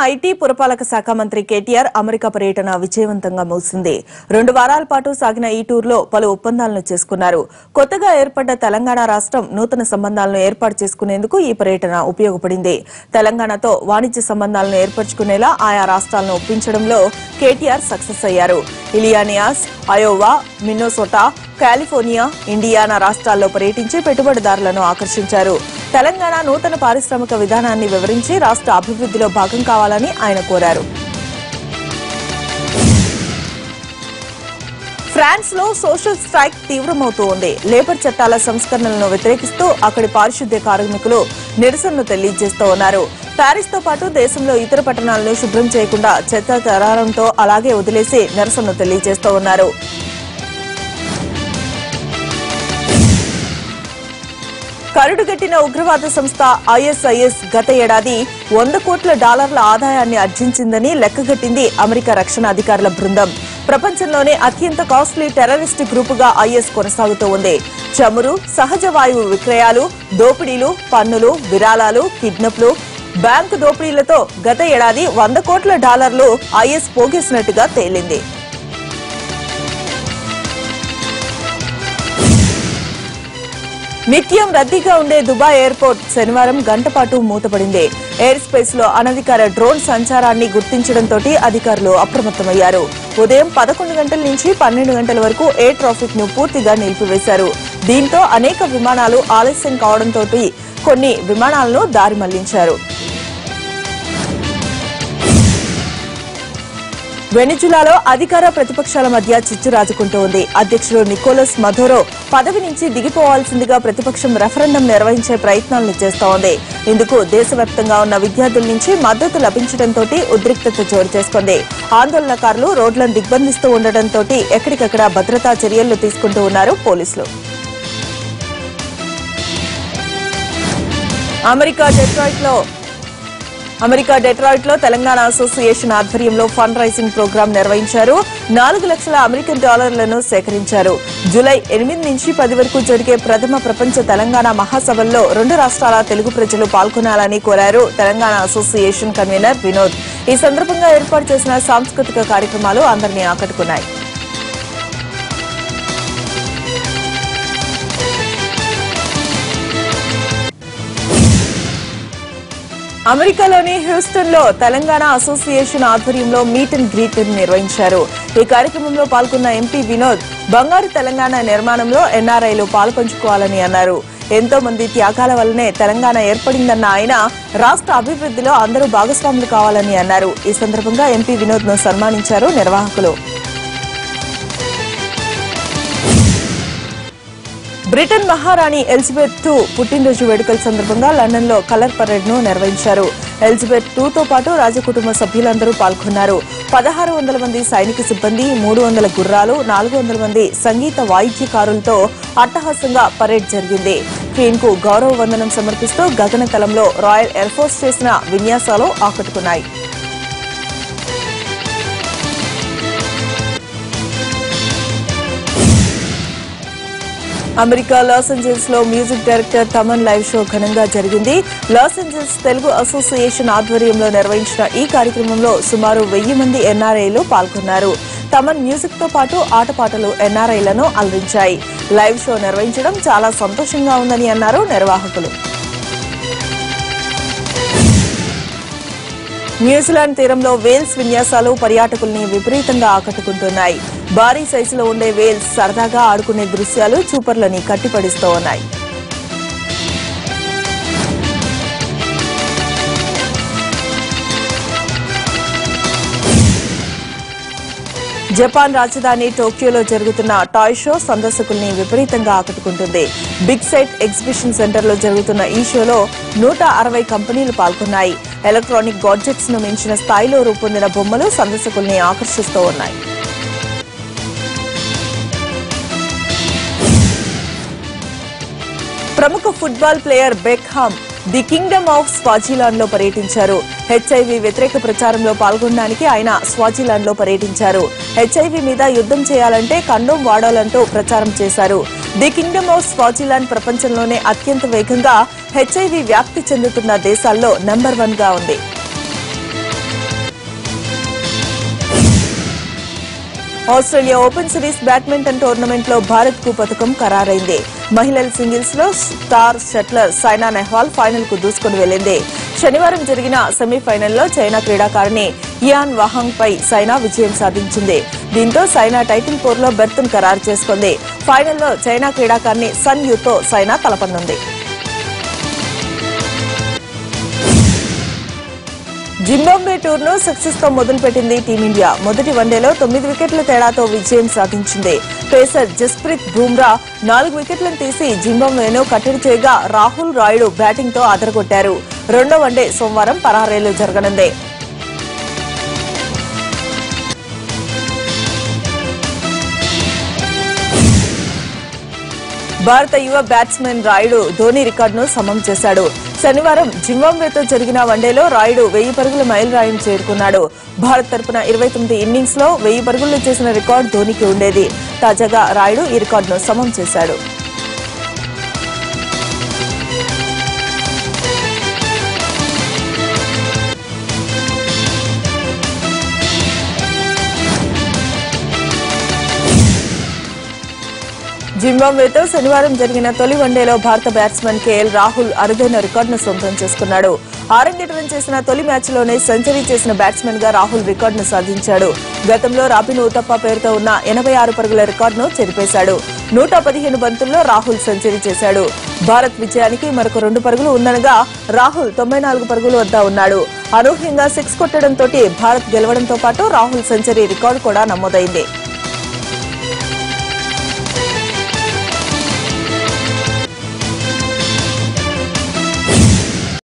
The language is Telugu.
ఐటీ పురపాలక శాఖ మంత్రి కేటీఆర్ అమెరికా పర్యటన విజయవంతంగా ముగిసింది. 2 వారాల పాటు సాగిన ఈ టూర్లో పలు ఒప్పందాలను చేసుకున్నారు. కొత్తగా ఏర్పడ్డ తెలంగాణ రాష్ట్రం నూతన సంబంధాలను ఏర్పాటు చేసుకునేందుకు ఈ పర్యటన ఉపయోగపడింది. తెలంగాణతో వాణిజ్య సంబంధాలను ఏర్పరచుకునేలా ఆయా రాష్ట్రాలను ఒప్పించడంలో కేటీఆర్ సక్సెస్ అయ్యారు. ఇలియానియాస్, అయోవా, మిన్నోసోటా, కాలిఫోర్నియా, ఇండియానా రాష్ట్రాల్లో పర్యటించి పెట్టుబడిదారులను ఆకర్షించారు. తెలంగాణ నూతన పారిశ్రామిక విధానాన్ని వివరించి రాష్ట్ర అభివృద్ధిలో భాగం కావాలని ఆయన కోరారు. ఫ్రాన్స్ లో సోషల్ స్ట్రైక్ తీవ్రమవుతూ ఉంది. లేబర్ చట్టాల సంస్కరణలను వ్యతిరేకిస్తూ అక్కడి పారిశుద్ధ్య కార్మికులు నిరసనలు తెలియజేస్తూ ఉన్నారు. ప్యారిస్ తో పాటు దేశంలో ఇతర పట్టణాలను శుభ్రం చేయకుండా చెత్త తరారంతో అలాగే వదిలేసి నిరసనలు తెలియజేస్తూ ఉన్నారు. కరుడుగట్టిన ఉగ్రవాద సంస్థ ఐఎస్ఐఎస్ గత ఏడాది $100 కోట్ల ఆదాయాన్ని ఆర్జించిందని లెక్కగట్టింది అమెరికా రక్షణ అధికారుల బృందం. ప్రపంచంలోనే అత్యంత కాస్ట్లీ టెర్రరిస్ట్ గ్రూపుగా ఐఎస్ కొనసాగుతూ ఉంది. చమురు, సహజ వాయువు విక్రయాలు, దోపిడీలు, పన్నులు, విరాళాలు, కిడ్నాప్లు, బ్యాంకు దోపిడీలతో గత ఏడాది $100 కోట్ల ఐఎస్ పోగేసినట్టుగా తేలింది. నిత్యం రద్దీగా ఉండే దుబాయ్ ఎయిర్పోర్ట్ శనివారం గంటపాటు మూతపడింది. ఎయిర్ స్పేస్ లో అనధికార డ్రోన్ సంచారాన్ని గుర్తించడంతో అధికారులు అప్రమత్తమయ్యారు. ఉదయం 11 గంటల నుంచి 12 గంటల వరకు ఎయిర్ ట్రాఫిక్ ను పూర్తిగా నిలిపివేశారు. దీంతో అనేక విమానాలు ఆలస్యం కావడంతో కొన్ని విమానాలను దారి మళ్లించారు. వెనిజులాలో అధికార ప్రతిపక్షాల మధ్య చిచ్చు రాజుకుంటూ ఉంది. అధ్యక్షుడు నికోలస్ మధురో పదవి నుంచి దిగిపోవాల్సిందిగా ప్రతిపక్షం రెఫరెండం నిర్వహించే ప్రయత్నాలను చేస్తోంది. ఇందుకు దేశవ్యాప్తంగా ఉన్న విద్యార్థుల నుంచి మద్దతు లభించడంతో ఉద్రిక్తత చోటు చేసుకుంది. ఆందోళనకారులు రోడ్లను దిగ్బంధిస్తూ ఉండటంతో ఎక్కడికక్కడ భద్రతా చర్యలు తీసుకుంటూ ఉన్నారు పోలీసులు. అమెరికా డెట్రాయిట్ లో తెలంగాణ అసోసియేషన్ ఆధ్వర్యంలో ఫండ్ రైజింగ్ ప్రోగ్రాం నిర్వహించారు. $4 లక్షల అమెరికన్ డాలర్లను సేకరించారు. జూలై 8 నుంచి 10 వరకు జరిగే ప్రథమ ప్రపంచ తెలంగాణ మహాసభల్లో 2 రాష్ట్రాల తెలుగు ప్రజలు పాల్గొనాలని కోరారు తెలంగాణ అసోసియేషన్ కన్వీనర్ వినోద్. ఈ సందర్భంగా ఏర్పాటు చేసిన సాంస్కృతిక కార్యక్రమాలు అందరినీ ఆకట్టుకున్నాయి. అమెరికాలోని హ్యూస్టన్ లో తెలంగాణ అసోసియేషన్ ఆధ్వర్యంలో మీట్ అండ్ గ్రీట్ నిర్వహించారు. ఈ కార్యక్రమంలో పాల్గొన్న ఎంపీ వినోద్ బంగారు తెలంగాణ నిర్మాణంలో ఎన్ఆర్ఐలు పాలుపంచుకోవాలని అన్నారు. ఎంతో మంది త్యాగాల వల్లనే తెలంగాణ ఏర్పడిందన్న ఆయన రాష్ట్ర అభివృద్ధిలో అందరూ భాగస్వాములు కావాలని అన్నారు. ఈ సందర్భంగా ఎంపీ వినోద్ ను సన్మానించారు నిర్వాహకులు. బ్రిటన్ మహారాణి ఎలిజబెత్ II పుట్టినరోజు వేడుకల సందర్భంగా లండన్ లో కలర్ పరేడ్ ను నిర్వహించారు. ఎలిజబెత్ II తో పాటు రాజకుటుంబ సభ్యులందరూ పాల్గొన్నారు. 1600 మంది సైనిక సిబ్బంది, 300 గుర్రాలు, 400 మంది సంగీత వాయిద్యకారులతో అట్టహాసంగా పరేడ్ జరిగింది. క్వీన్ కు గౌరవ వందనం సమర్పిస్తూ గగనతలంలో రాయల్ ఎయిర్ ఫోర్స్ చేసిన విన్యాసాలు ఆకట్టుకున్నాయి. అమెరికా లాస్ ఏంజెల్స్ లో music director Thaman live show ఘనంగా జరిగింది. లాస్ ఏంజెల్స్ తెలుగు అసోసియేషన్ ఆధ్వర్యంలో నిర్వహించిన ఈ కార్యక్రమంలో సుమారు 1000 మంది ఎన్ఆర్ఐలు పాల్గొన్నారు. తమన్ మ్యూజిక్ తో పాటు ఆటపాటలు ఎన్ఆర్ఐలను అలరించాయి. లైవ్ షో నిర్వహించడం చాలా సంతోషంగా ఉందని అన్నారు నిర్వాహకులు. న్యూజిలాండ్ తీరంలో వేల్స్ విన్యాసాలు పర్యాటకుల్ని విపరీతంగా ఆకట్టుకుంటున్నాయి. భారీ సైజులో ఉండే వేల్స్ సరదాగా ఆడుకునే దృశ్యాలు చూపర్లని కట్టిపడిస్తూ ఉన్నాయి. జపాన్ రాజధాని టోక్యోలో జరుగుతున్న టాయ్ షో సందర్శకుల్ని విపరీతంగా ఆకట్టుకుంటుంది. బిగ్ సైట్ ఎగ్జిబిషన్ సెంటర్ లో జరుగుతున్న ఈ షోలో 160 కంపెనీలు పాల్గొన్నాయి. ఎలక్ట్రానిక్ గాడ్జెట్స్ ను మించిన స్థాయిలో రూపొందిన బొమ్మలు సందర్శకుల్ని ఆకర్షిస్తూ ఉన్నాయి. ప్రముఖ football player Beckham the Kingdom of Swaziland లో పర్యటించారు. హెచ్ఐవి వ్యతిరేక ప్రచారంలో పాల్గొనడానికి ఆయన స్వాజిలాండ్ లో పర్యటించారు. హెచ్ఐవి మీద యుద్ధం చేయాలంటే కండోమ్ వాడాలంటూ ప్రచారం చేశారు. ది కింగ్డమ్ ఆఫ్ స్వాజిలాండ్ ప్రపంచంలోనే అత్యంత వేగంగా హెచ్ఐవి వ్యాప్తి చెందుతున్న దేశాల్లో నంబర్ 1 గా ఉంది. Australia Open Series badminton tournament లో భారత్ కు పతకం ఖరారైంది. మహిళల సింగిల్స్ లో star shuttler Saina Nehwal final కు దూసుకుని వెళ్లింది. శనివారం జరిగిన సెమీఫైనల్లో చైనా క్రీడాకారిణి ఇయాన్ వాహంగ్ పై సైనా విజయం సాధించింది. దీంతో సైనా టైటిల్ పోరులో బెర్త్ను ఖరారు చేసుకుంది. ఫైనల్లో చైనా క్రీడాకారిణి సన్ యూతో సైనా తలపనుంది. జింబాబ్వే టూర్ను సక్సెస్ తో మొదలుపెట్టింది టీమిండియా. మొదటి వన్డేలో 9 వికెట్ల తేడాతో విజయం సాధించింది. పేసర్ జస్ప్రీత్ బుమ్రా 4 వికెట్లను తీసి జింబాబ్వేను కట్టడి చేయగా రాహుల్ రాయుడు బ్యాటింగ్ తో అదరగొట్టారు. రెండో వన్డే సోమవారం పరారేలో జరగనుంది. భారత యువ బ్యాట్స్మెన్ రాయుడు ధోనీ రికార్డును సమం చేశాడు. శనివారం జింబాబ్వేతో జరిగిన వన్డేలో రాయుడు 1000 పరుగుల మైలురాయిని చేరుకున్నాడు. భారత్ తరపున 29 ఇన్నింగ్స్ లో 1000 పరుగులు చేసిన రికార్డు ధోనీకి ఉండేది. తాజాగా రాయుడు ఈ రికార్డును సమం చేశాడు. జింబాబ్వేతో శనివారం జరిగిన తొలి వన్డేలో భారత బ్యాట్స్మెన్ కేఎల్ రాహుల్ అరుదైన రికార్డును సొంతం చేసుకున్నాడు. 6 రన్ చేసిన తొలి మ్యాచ్లోనే సెంచరీ చేసిన బ్యాట్స్మెన్ గా రాహుల్ రికార్డును సాధించాడు. గతంలో రాబిన్ ఉతప్ప పేరుతో ఉన్న 86 పరుగుల రికార్డును చెరిపేశాడు. 115 బంతుల్లో రాహుల్ సెంచరీ చేశాడు. భారత్ విజయానికి మరొక 2 పరుగులు ఉందనగా రాహుల్ 94 పరుగుల వద్ద ఉన్నాడు. అనూహ్యంగా 6 కొట్టడంతో భారత్ గెలవడంతో పాటు రాహుల్ సెంచరీ రికార్డు కూడా నమోదైంది.